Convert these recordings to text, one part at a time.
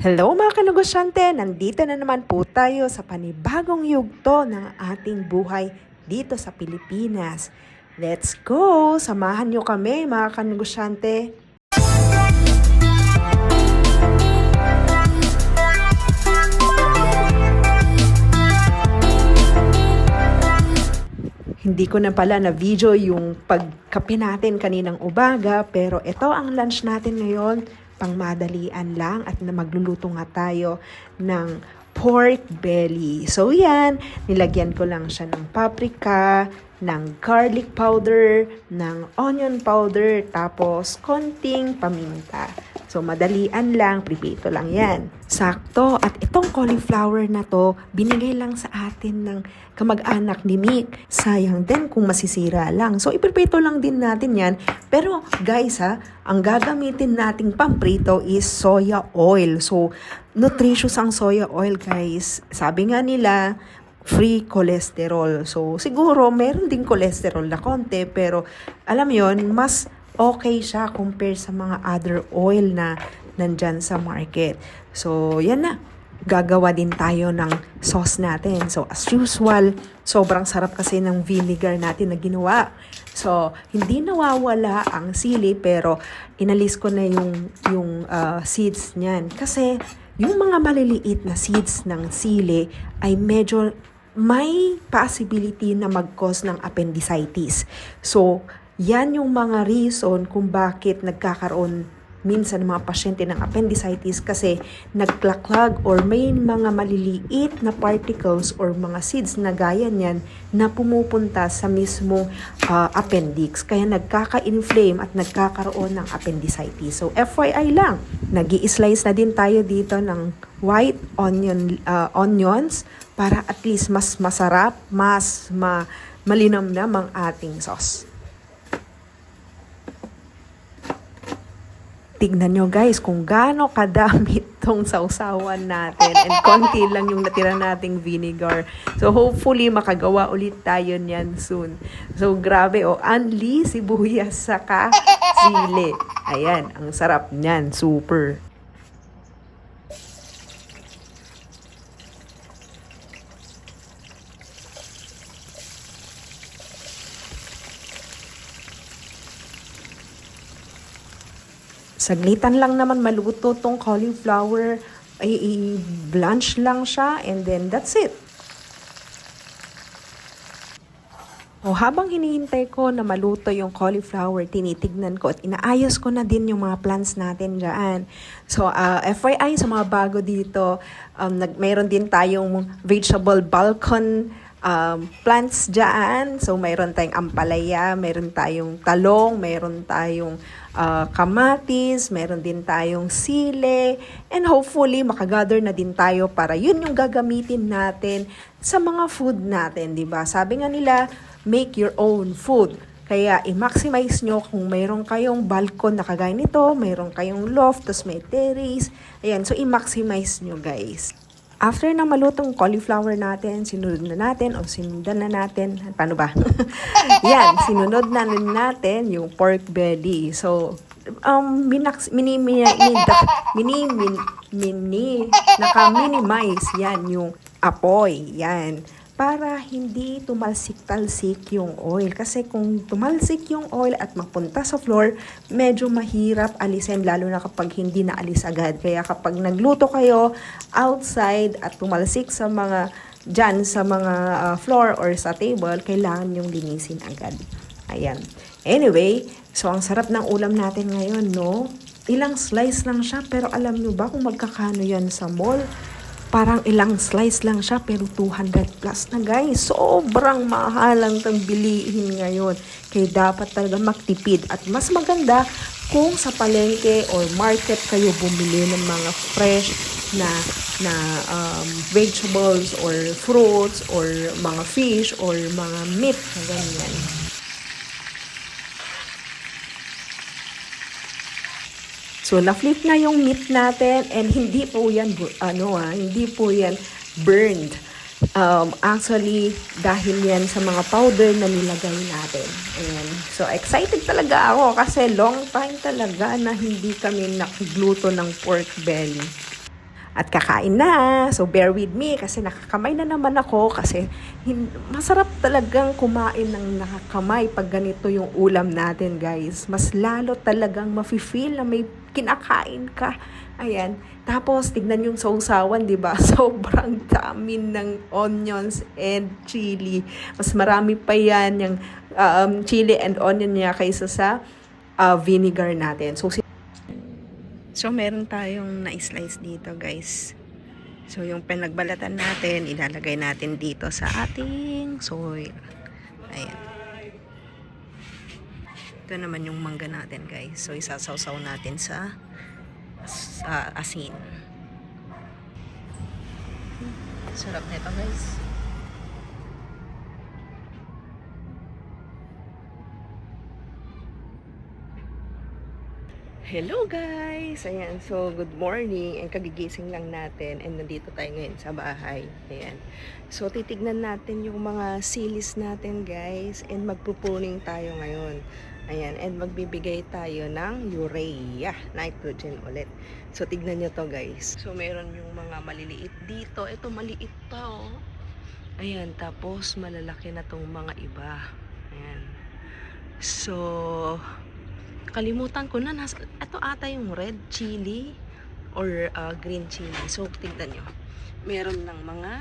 Hello mga kanegosyante! Nandito na naman po tayo sa panibagong yugto ng ating buhay dito sa Pilipinas. Let's go! Samahan nyo kami mga kanegosyante! Hindi ko na pala na video yung pagkape natin kaninang umaga, pero ito ang lunch natin ngayon, pangmadalian lang at na magluluto nga tayo ng pork belly. So yan, nilagyan ko lang siya ng paprika, ng garlic powder, ng onion powder, tapos konting paminta. So madalian lang, pripito lang yan. Sakto, at itong cauliflower na to, binigay lang sa atin ng kamag-anak ni Mick. Sayang din kung masisira lang. So ipripito lang din natin yan. Pero guys ang gagamitin nating pamprito is soya oil. So nutritious ang soya oil guys. Sabi nga nila, free cholesterol. So siguro meron din cholesterol na konti, pero alam yon, mas okay siya compare sa mga other oil na nandyan sa market. So yan na. Gagawa din tayo ng sauce natin. So, as usual, sobrang sarap kasi ng vinegar natin na ginawa. So, hindi nawawala ang sili, pero inalis ko na yung seeds niyan. Kasi, yung mga maliliit na seeds ng sili ay medyo may possibility na mag-cause ng appendicitis. So, yan yung mga reason kung bakit nagkakaroon minsan mga pasyente ng appendicitis, kasi nagklaklag or may mga maliliit na particles or mga seeds na gaya niyan na pumupunta sa mismong appendix. Kaya nagkaka-inflame at nagkakaroon ng appendicitis. So FYI lang, nag-i-slice na din tayo dito ng white onions para at least mas masarap, mas malinamnam ang ating sauce. Tignan nyo guys kung gaano kadami itong sausawan natin, and konti lang yung natira nating vinegar. So hopefully makagawa ulit tayo niyan soon. So grabe anli, sibuyas, saka sili. Ayan, ang sarap niyan, super. Saglitan lang naman maluto tong cauliflower, i-blanch lang siya, and then that's it. Habang hinihintay ko na maluto yung cauliflower, tinitignan ko at inaayos ko na din yung mga plants natin dyan. So, FYI sa mga bago dito, mayroon din tayong vegetable balcony plants dyan. So, mayroon tayong ampalaya, mayroon tayong talong, mayroon tayong kamatis, mayroon din tayong sili, and hopefully makagather na din tayo para yun yung gagamitin natin sa mga food natin, di ba? Sabi nga nila, make your own food. Kaya i-maximize nyo kung mayroon kayong balcony na kagaya nito, mayroon kayong loft, tas may terrace. Ayan, so i-maximize nyo guys. After na malutong cauliflower natin, sinundan na natin, paano ba? Yan, sinunod na natin yung pork belly. So, naka-minimize yan yung apoy, yan. Para hindi tumalsik-talsik yung oil. Kasi kung tumalsik yung oil at mapunta sa floor, medyo mahirap alisin, lalo na kapag hindi naalis agad. Kaya kapag nagluto kayo outside at tumalsik sa mga floor or sa table, kailangan yung linisin agad. Ayan. Anyway, so ang sarap ng ulam natin ngayon, no? Ilang slice lang siya, pero alam nyo ba kung magkakano yan sa mall? Parang ilang slice lang siya, pero 200 plus na guys. Sobrang mahal ang bilihin ngayon. Kaya dapat talaga magtipid. At mas maganda kung sa palengke or market kayo bumili ng mga fresh na vegetables or fruits or mga fish or mga meat na ganyan. So, na-flip na yung meat natin, and hindi po yan, hindi po yan burned. Actually, dahil yan sa mga powder na nilagay natin. Ayan. So, excited talaga ako kasi long time talaga na hindi kami nakigluto ng pork belly. At kakain na. So bear with me kasi nakakamay na naman ako kasi masarap talagang kumain ng nakakamay pag ganito yung ulam natin, guys. Mas lalo talagang mafe-feel na may kinakain ka. Ayan. Tapos, tignan yung sausawan, di ba? Sobrang dami ng onions and chili. Mas marami pa yan yung chili and onion niya kaysa sa vinegar natin. So, meron tayong na-slice dito, guys. So, yung pinagbalatan natin, ilalagay natin dito sa ating soil. Ayan. Ito naman yung mangga natin, guys. So, isasawsaw natin sa asin. Sarap nito, guys. Hello guys! Ayan, so good morning and kagigising lang natin and nandito tayo ngayon sa bahay. Ayan. So titignan natin yung mga silis natin, guys, and magpupuning tayo ngayon. Ayan, and magbibigay tayo ng urea, nitrogen ulit. So tignan nyo to, guys. So meron yung mga maliliit dito. Ito maliit pa, oh. Ayan, tapos malalaki na tong mga iba. Ayan. So kalimutan ko na, ito ata yung red chili or green chili. So, tignan nyo. Meron ng mga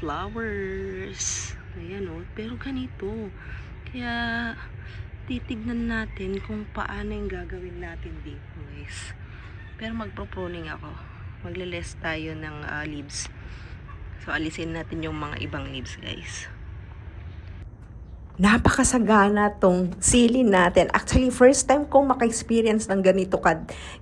flowers. Ayan, oh. Pero ganito. Kaya, titignan natin kung paano yung gagawin natin dito, guys. Pero magpo-pruning ako. Magle-less tayo ng leaves. So, alisin natin yung mga ibang leaves, guys. Napakasagana tong sili natin. Actually, first time kong maka-experience ng ganito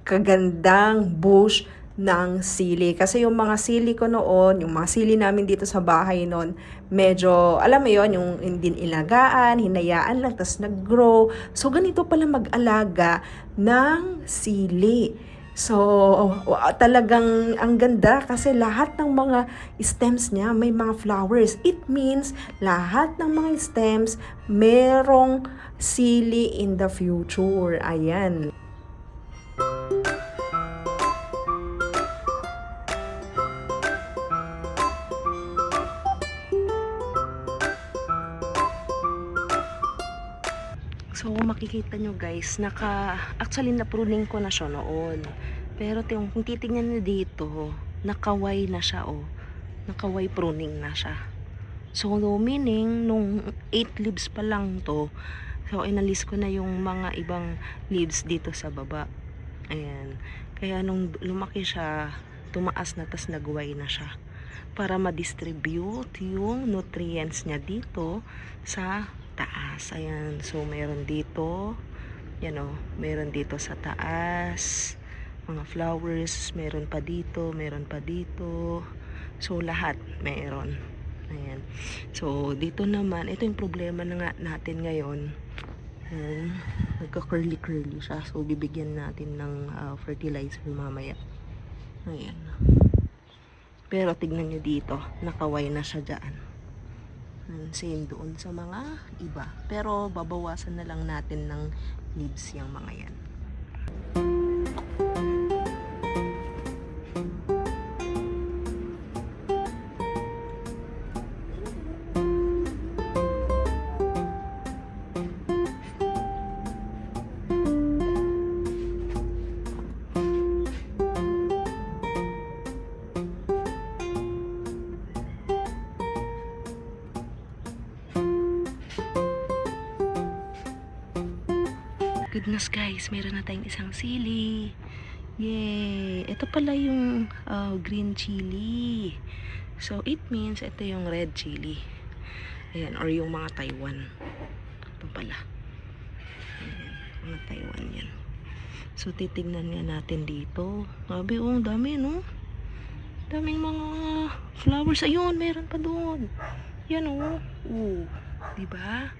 kagandang bush ng sili. Kasi yung mga sili ko noon, yung mga sili namin dito sa bahay noon, medyo, alam mo yon, yung hindi ilagaan, hinayaan lang, tas nag-grow. So, ganito pala mag-alaga ng sili. So, talagang ang ganda kasi lahat ng mga stems niya may mga flowers. It means lahat ng mga stems merong sili in the future. Ayan. So, makikita nyo, guys, actually na-pruning ko na siya noon. Pero kung titignan nyo dito, nakaway na siya, oh. Nakaway pruning na siya. So, meaning, nung 8 leaves pa lang to, so, inalis ko na yung mga ibang leaves dito sa baba. Ayan. Kaya nung lumaki siya, tumaas na, tas nagway na siya. Para ma-distribute yung nutrients niya dito sa taas. Ayan. So, meron dito. Yan, o. Meron dito sa taas. Mga flowers. Meron pa dito. Meron pa dito. So, lahat meron. Ayan. So, dito naman, ito yung problema na nga natin ngayon. Ayan. Nagka-curly-curly siya. So, bibigyan natin ng fertilizer mamaya. Ayan. Pero, tignan nyo dito. Nakaway na siya dyan. Same doon sa mga iba. Pero babawasan na lang natin ng leaves yung mga yan. Goodness, guys, meron na tayong isang sili. Yay! Ito pala yung green chili. So, it means ito yung red chili. Ayan, or yung mga Taiwan. Ito pala. Ayan, mga Taiwan yan. So, titignan nga natin dito. Sabi, oh, dami, no? Daming mga flowers. Ayun, meron pa doon. Yan, oh. Diba?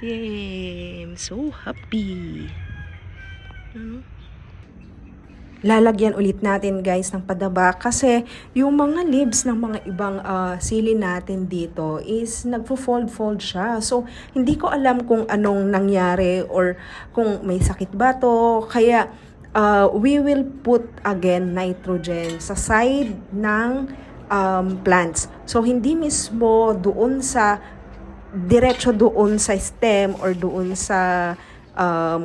Yay! I'm so happy. Lalagyan ulit natin, guys, ng padaba kasi yung mga leaves ng mga ibang sili natin dito is nagfo-fold-fold siya. So, hindi ko alam kung anong nangyari or kung may sakit ba to. Kaya, we will put again nitrogen sa side ng plants. So, hindi mismo doon sa diretso doon sa stem or doon sa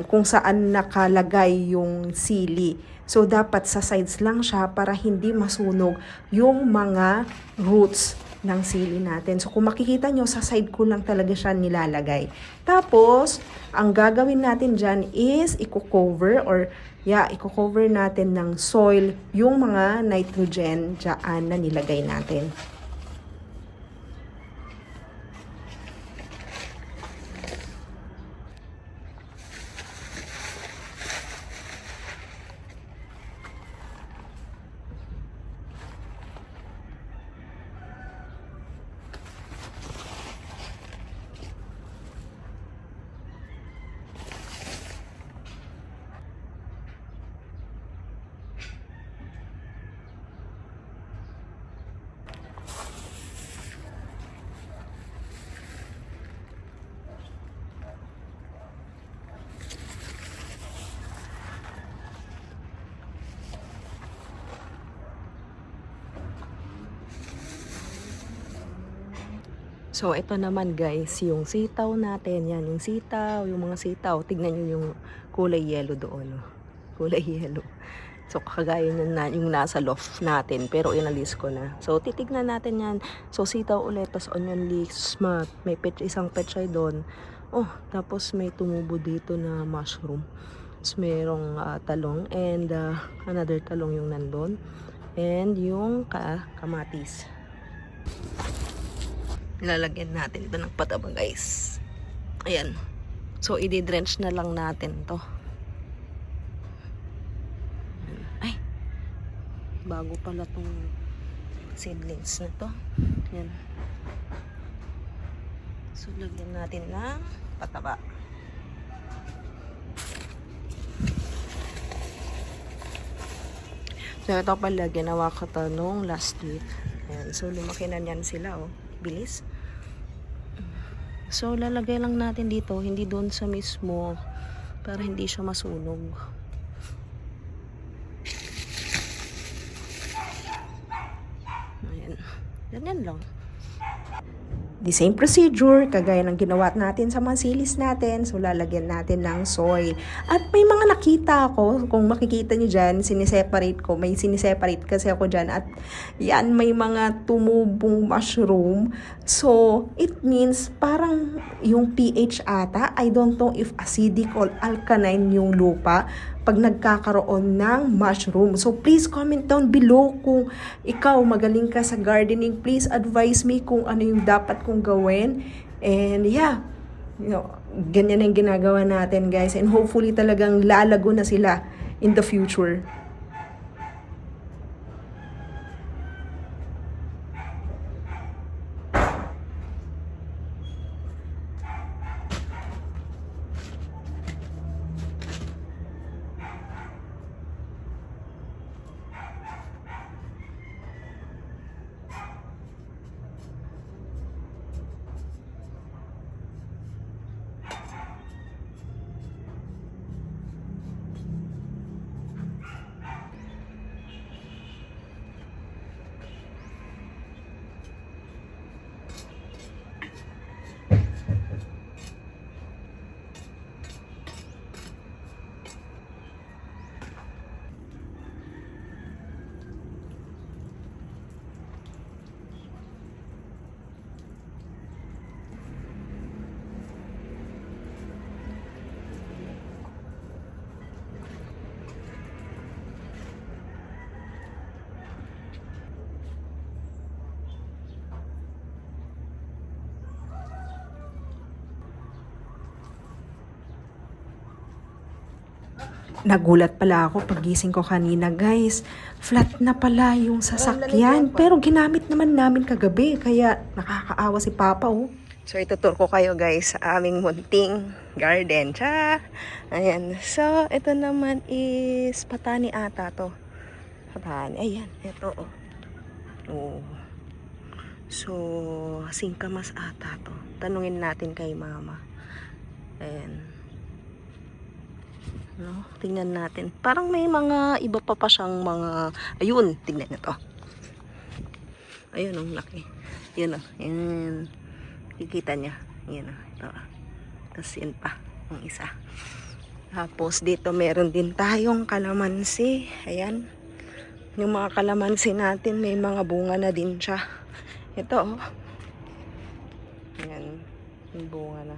kung saan nakalagay yung sili. So, dapat sa sides lang siya para hindi masunog yung mga roots ng sili natin. So, kung makikita nyo, sa side ko lang talaga siya nilalagay. Tapos, ang gagawin natin dyan is i-cover natin ng soil yung mga nitrogen dyan na nilagay natin. So, ito naman guys, yung sitaw natin. Yan, yung sitaw, yung mga sitaw. Tignan nyo yung kulay yellow doon. Kulay yellow. So, kagaya na yung nasa loft natin. Pero inalis ko na. So, titignan natin yan. So, sitaw ulit. Tapos onion leeks. May isang pechay doon. Oh, tapos may tumubo dito na mushroom. Tapos mayroong talong. And another talong yung nandun. And yung kamatis. Lalagyan natin ito ng pataba guys. Ayan. So, i-drench na lang natin to. Ay. Bago pala tong seedlings na to. Ayan. So, lagyan natin ng pataba. So, ito pala ginawa ko to nung last week. Ayan. So, lumaki na yan sila oh. Bilis. So, lalagay lang natin dito, hindi doon sa mismo, para hindi siya masunog. Ayan. Ganyan lang. The same procedure, kagaya ng ginawa natin sa mga silis natin. So, lalagyan natin ng soil. At may mga nakita ako, kung makikita nyo dyan, siniseparate ko. May siniseparate kasi ako dyan. At yan, may mga tumubong mushroom. So, it means parang yung pH ata, I don't know if acidic or alkaline yung lupa pag nagkakaroon ng mushroom. So, please comment down below kung ikaw magaling ka sa gardening. Please advise me kung ano yung dapat kong gawin. And yeah, ganyan ang ginagawa natin guys. And hopefully talagang lalago na sila in the future. Nagulat pala ako pagising ko kanina guys. Flat na pala yung sasakyan. Pero ginamit naman namin kagabi. Kaya nakakaawa si Papa oh. So itutur ko kayo guys sa aming munting garden. Tsa! Ayan. So ito naman is patani ata to. Patani. Ayan. Ito oh. Oh. So singkamas ata to. Tanungin natin kay Mama. Ayan. No? Tingnan natin. Parang may mga iba pa siyang mga... Ayun, tingnan nyo to. Ayun, ang laki. Yun o. Yan. Kikita niya. Yan o. Ito. Tapos yun pa. Ang isa. Tapos dito meron din tayong kalamansi. Ayan. Yung mga kalamansi natin, may mga bunga na din siya. Ito o. Ayan. Yung bunga na.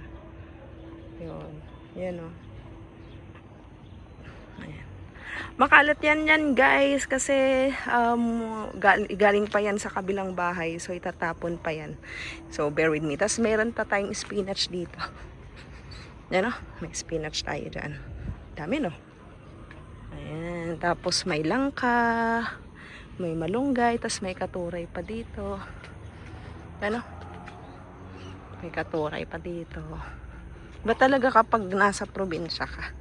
Yun. Yan o. Ayan. Makalat yan guys kasi galing pa yan sa kabilang bahay, so itatapon pa yan, so bear with me. Tapos meron pa tayong spinach dito. Yan o, may spinach tayo dyan, dami no. Ayan, tapos may langka, may malunggay, tapos may katuray pa dito. Yan o, may katuray pa dito. Ba talaga kapag nasa probinsya ka,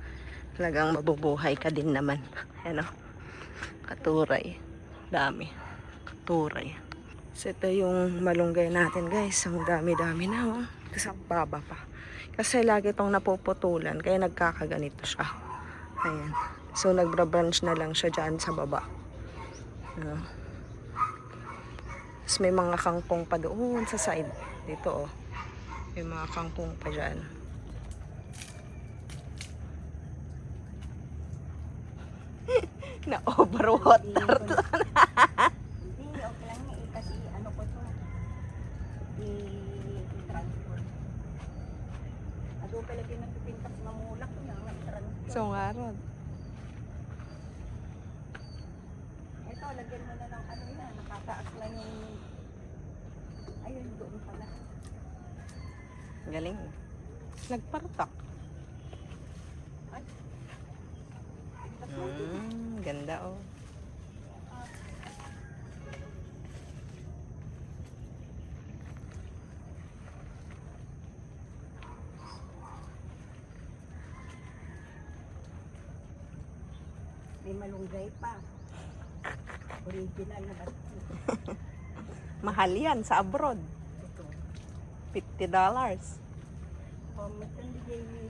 talagang mabubuhay ka din naman. Ano? Katuray. Dami. Katuray. So, ito yung malunggay natin guys. Ang dami-dami na. Oh. Tapos ang baba pa. Kasi lagi itong napuputulan. Kaya nagkakaganito siya. Ayan. So, nagbra-branch na lang siya dyan sa baba. Tapos may mga kangkong pa doon sa side. Dito oh. May mga kangkong pa dyan. Na overwater to. Hindi, okay lang eh. Kasi ano ko to. I-transport. Ado pala pinagpipintas na mulak na mag-transport. So nga ron. Ito, lagyan mo na ng ano yan. Nakataas lang yung... Ayun, doon pala. Galing. Nagpartak. Ganda oh. May malunggay pa. Original na ba? Mahal yan sa abroad. Ito. $50. Pamasan bigay ni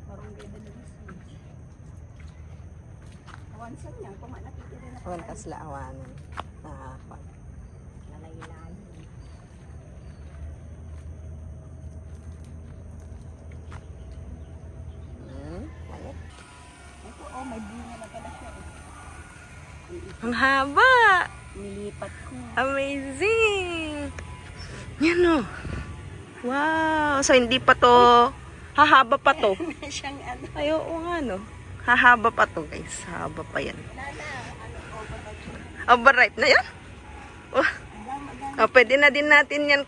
marunggay na lumis. Awansan niya, kung nakikita na Awan kasla awanan. Nalayilayin. Ano? Ito, oh, may bunga na pala siya. Ang haba. Nilipat ko. Amazing. Yan oh. Wow. So hindi pa to. Hahaba pa to. May siyang ano. Ay, oo nga no. Hahaba pa to guys. Haba pa yan. Lala, ano, overripe. Overripe na yan? Oh. Oh, pwede na din natin yan.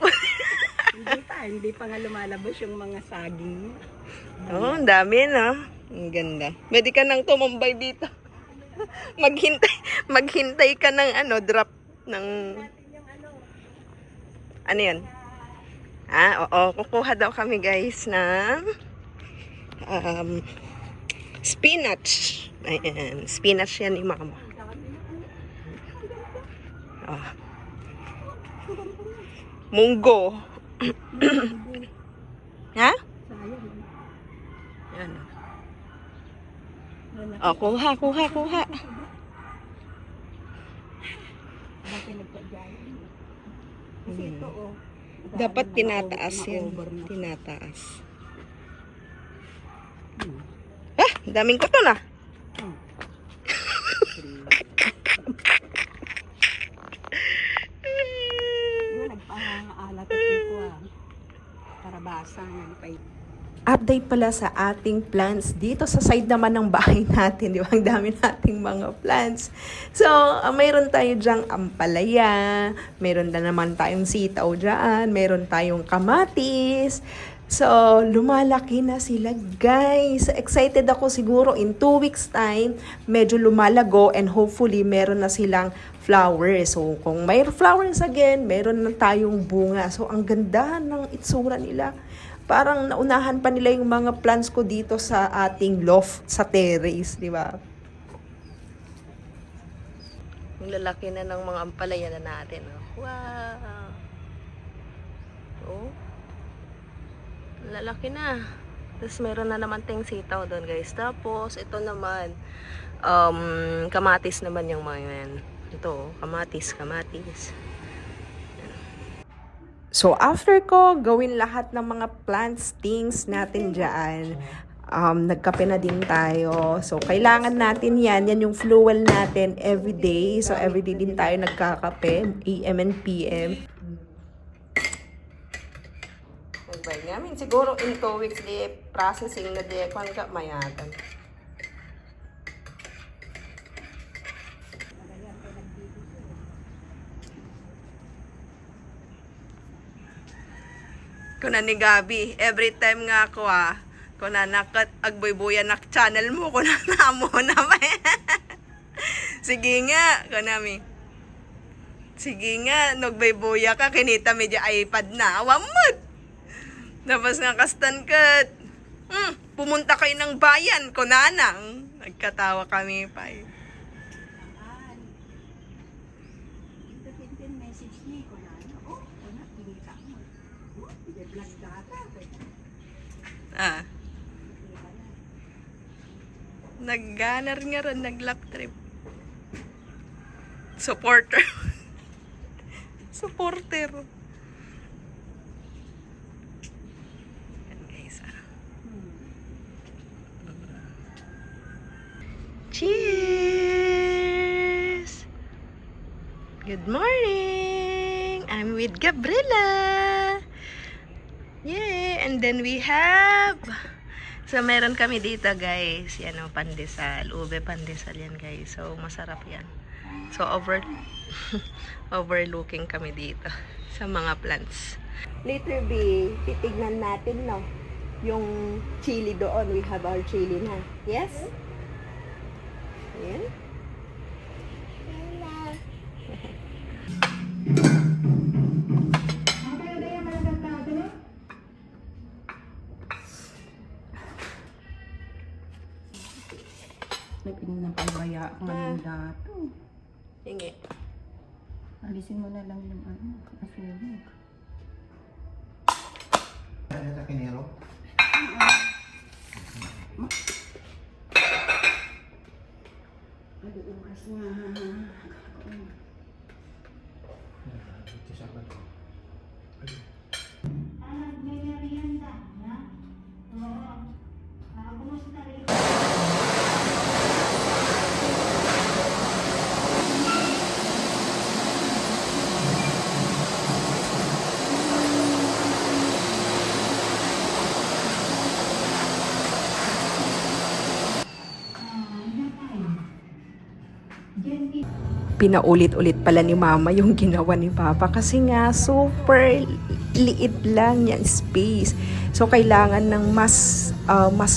Hindi pa nga lumalabas yung mga saging. Oh, ang dami no. Ang ganda. Pwede ka nang tumambay dito. Maghintay ka ng ano, drop ng ano yun? Ah, oo. Kukuha daw kami guys ng spinach. Ayan. Spinach yan ni mama. Oh. Munggo. Ha? Yan. Oh, kuha. Bakit nagpadyayan? Kasi ito, oh. Dapat tinataas yan. Tinataas. Ah, daming ko to na. Nagpaalat ko para basang. Update pala sa ating plants dito sa side naman ng bahay natin, di ba? Ang dami nating mga plants. So, mayroon tayo dyang ampalaya, mayroon na naman tayong sitaw dyan, mayroon tayong kamatis. So, lumalaki na sila, guys. Excited ako siguro in 2 weeks time, medyo lumalago and hopefully meron na silang flowers. So, kung may flowers again, meron na tayong bunga. So, ang ganda ng itsura nila. Parang naunahan pa nila yung mga plants ko dito sa ating loft, sa terrace, di ba? Yung lalaki na ng mga ampalaya na natin. Oh. Wow! Oh. Lalaki na. Tapos meron na naman tayong sitaw doon guys. Tapos ito naman, kamatis naman yung mga yan. Ito, kamatis. So, after ko gawin lahat ng mga plants, things natin dyan, nagkape na din tayo. So, kailangan natin yan. Yan yung fuel natin everyday. So, everyday din tayo nagkakape, AM and PM. Nagbay namin. Siguro in 2 weeks, di processing na di kwan ka mayatan. Kuna ni Gabi, every time nga ako kuna nakat agboy-boyan nak channel mo, kuna na mo na sige nga, kuna mi. Sige nga, nagboy-boya ka, kinita medyo iPad na, awamod. Tapos nga kastan kat, pumunta kayo ng bayan, kuna nang. Nagkatawa kami pa eh. Ito tin message ni ko na ano. Oh, kuna pinita mo. Oh, i-vlog data. Nagganar nga ron, nag-lap trip. Supporter. Supporter. Yan guys Cheers! Good morning! I'm with Gabriela. Yay! And then we have... So, meron kami dito, guys. Yan o, pandesal. Ube pandesal yan, guys. So, masarap yan. So, overlooking kami dito sa mga plants. Later, B, titignan natin, no? Yung chili doon. We have our chili na. Yes? Ayan. Nagpinin ng pagbaya ako ng dato. Hingi. Alisin mo na lang yung asunog. Ano na kinero? Oras nga. Ito sa akin. Pinaulit-ulit pala ni Mama yung ginawa ni Papa kasi nga super liit lang yung space. So kailangan ng mas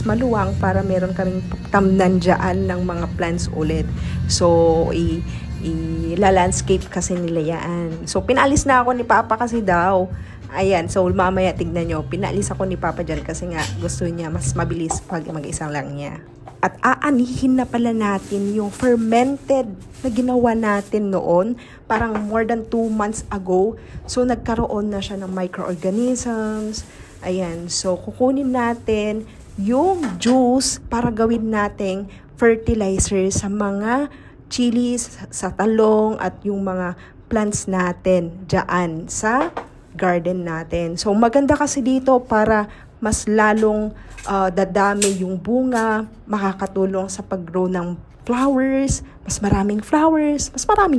maluwang para meron kaming tamnan dyan ng mga plants ulit. So i-landscape kasi nila yan. So pinalis na ako ni Papa kasi daw. Ayan, so mamaya tignan nyo, pinalis ako ni Papa dyan kasi nga gusto niya mas mabilis pag mag-isang lang niya. At aanihin na pala natin yung fermented na ginawa natin noon, parang more than 2 months ago. So nagkaroon na siya ng microorganisms. Ayan, so kukunin natin yung juice para gawin nating fertilizer sa mga chilies, sa talong at yung mga plants natin dyan sa garden natin. So maganda kasi dito para mas lalong dadami yung bunga, makakatulong sa pag-grow ng flowers, mas maraming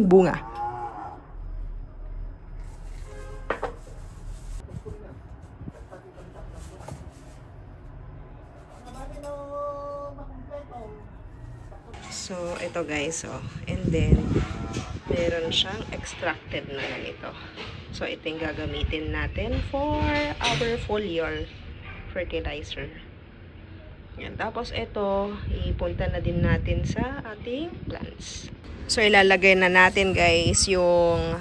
bunga. So, ito guys, and then, meron siyang extracted na ganito. So, ito yung gagamitin natin for our foliar fertilizer. Yan. Tapos, ito, ipunta na din natin sa ating plants. So, ilalagay na natin guys yung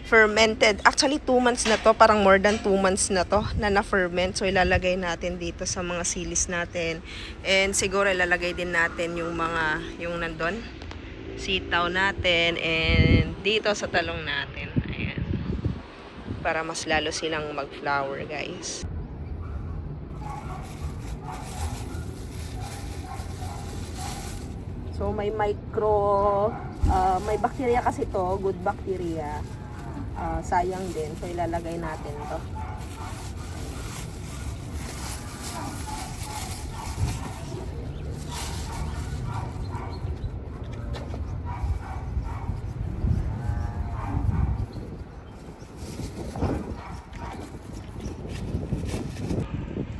fermented. Actually, 2 months na to. Parang more than 2 months na to na na-ferment. So, ilalagay natin dito sa mga silis natin. And siguro ilalagay din natin yung nandun. Sitaw natin. And dito sa talong natin. Ayan. Para mas lalo silang mag-flower, guys. So may may bacteria kasi to, good bacteria. Sayang din. So ilalagay natin to.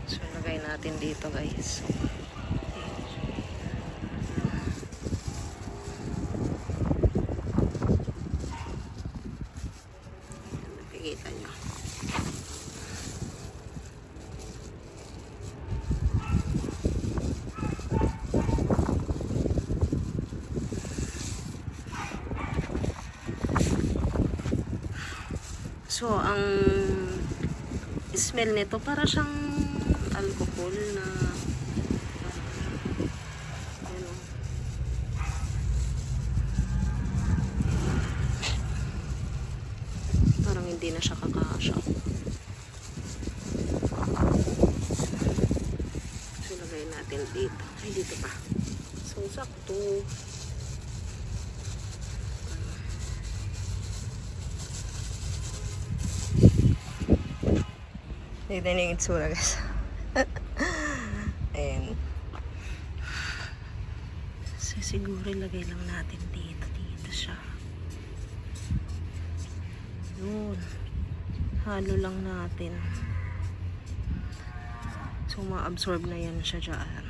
So ilagay natin dito guys. Nakikita nyo. So, ang smell nito para siyang alcohol na ano. Parang hindi na siya kakasya. So, lagay natin dito. Ay, dito pa. So, sakto. Tignan yung itsura guys. Ayan. So, siguro ilagay lang natin dito. Dito siya. Yun. Halo lang natin. So, ma-absorb na yan siya dyan.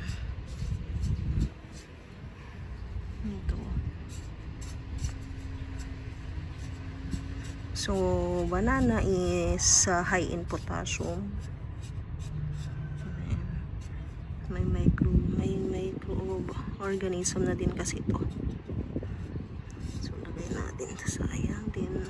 Ito. So, banana is high in potassium. Ayan. May microorganism na din kasi ito. So, lagay natin. Sayang din.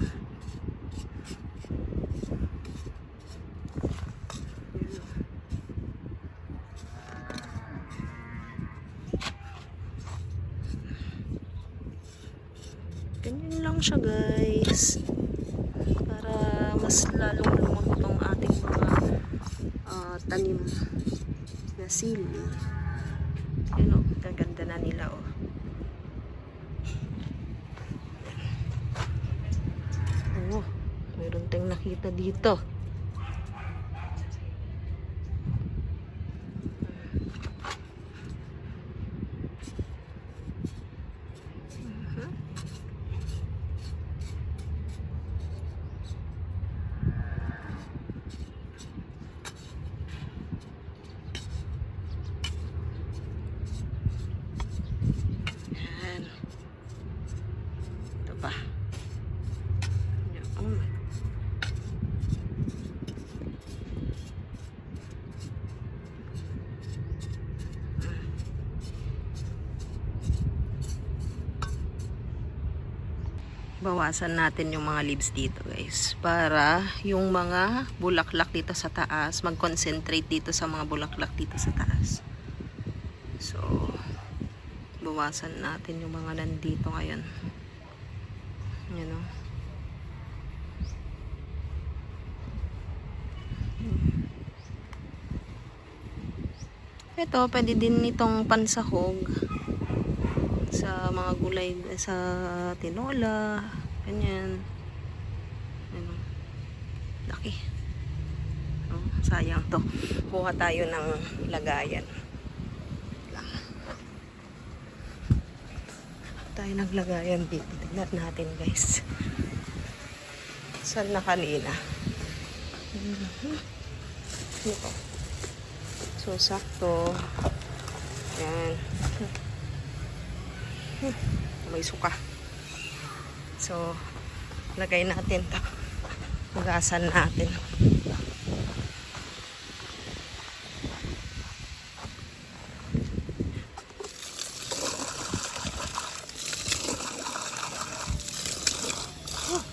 Ganyan lang siya guys. Para mas lalong lumaki tong ating mga tanim na sili. Yun o, kaganda na nila o. Oh, mayroon tayong nakita dito. Pa. Yun. Bawasan natin yung mga leaves dito guys para yung mga bulaklak dito sa taas mag-concentrate dito sa mga bulaklak dito sa taas. So bawasan natin yung mga nandito ngayon. Yan o. Ito, pwede din itong pansahog sa mga gulay, sa tinola, ganyan. Ano, laki. Oh, sayang to. Kuha tayo ng lagayan. Tayo naglagayan dito. Tignan natin guys. Saan na kanina? Ito. So, sakto. Yan. May suka. So, lagay natin ito. Hugasan natin.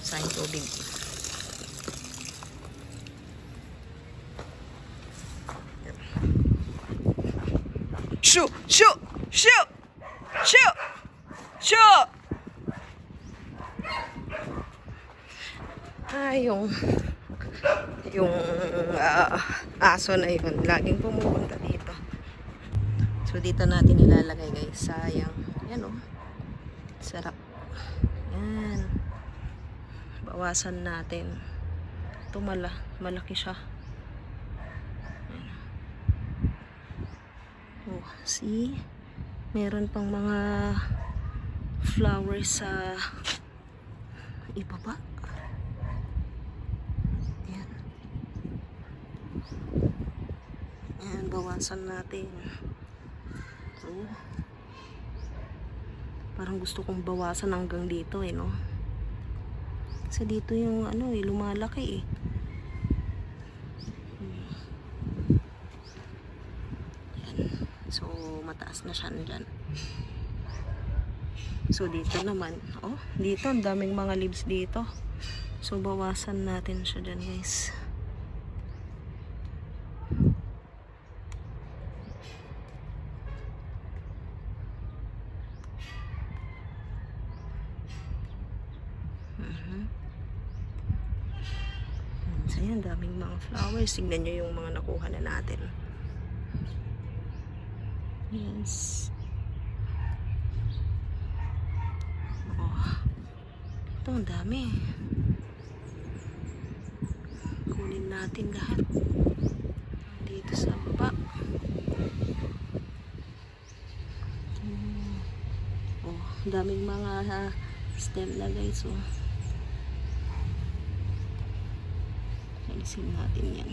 Sayang tubig. Shoo! Shoo! Shoo! Shoo! Shoo! Yung aso na yun laging pumupunta dito. So dito natin ilalagay guys. Sayang. Ayan oh. Sarap. Ayan. Bawasan natin. Ito malaki siya. Ayan. Oh, see? Meron pang mga flowers sa ibaba. Ayan. Ayan, bawasan natin. Oh. Parang gusto kong bawasan hanggang dito no. Kasi dito yung lumalaki Ayan. So, mataas na siya dyan. So, dito naman. Oh, dito, ang daming mga leaves dito. So, bawasan natin siya dyan, guys. So, yan, daming mga flowers. Tingnan nyo yung mga nakuha na natin. Yes. Oh. Ito, ang dami. Kunin natin lahat. Dito sa baba. Oh, ang daming mga stem na guys. Oh. Alisin natin yan.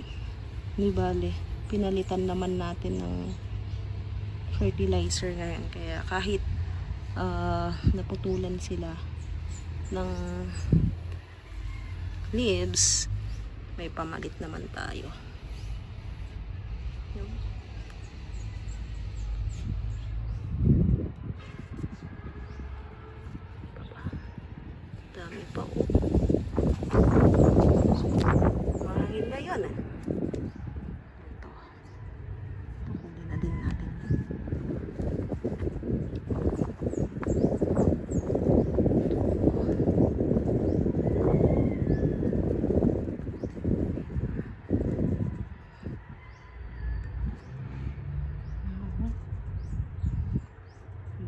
Di bale, pinalitan naman natin ng fertilizer ngayon. Kaya kahit naputulan sila ng leaves, may pamalit naman tayo. Yun. Dami pa oh. Mahangin na yun Ito. Ito kunin na din natin.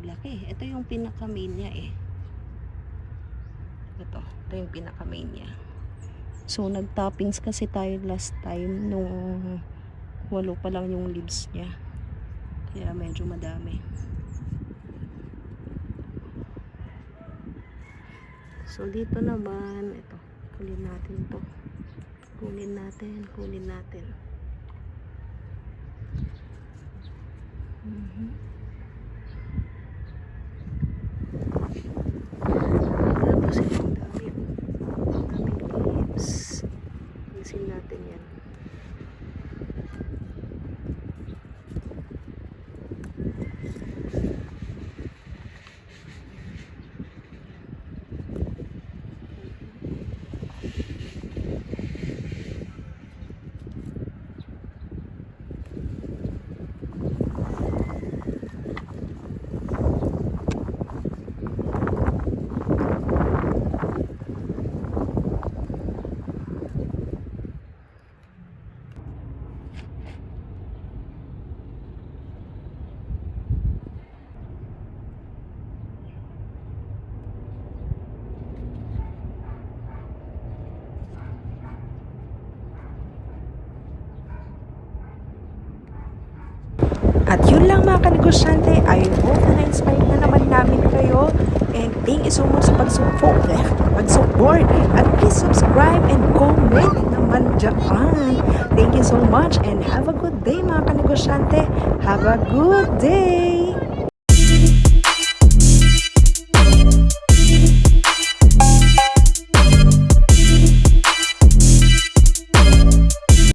Laki. Ito yung pinaka-main niya Ito yung pinaka-main niya. So, nag-toppings kasi tayo last time nung 8 pa lang yung leaves niya. Kaya medyo madami. So, dito naman, ito. Kunin natin ito. Kunin natin. Tapos yung daming leaves. Alisin natin yan. At yun lang mga kanegosyante, I hope na na-inspire na naman namin kayo. And thank you so much sa pag-support. At please subscribe and comment naman dyan. Thank you so much and have a good day mga kanegosyante. Have a good day!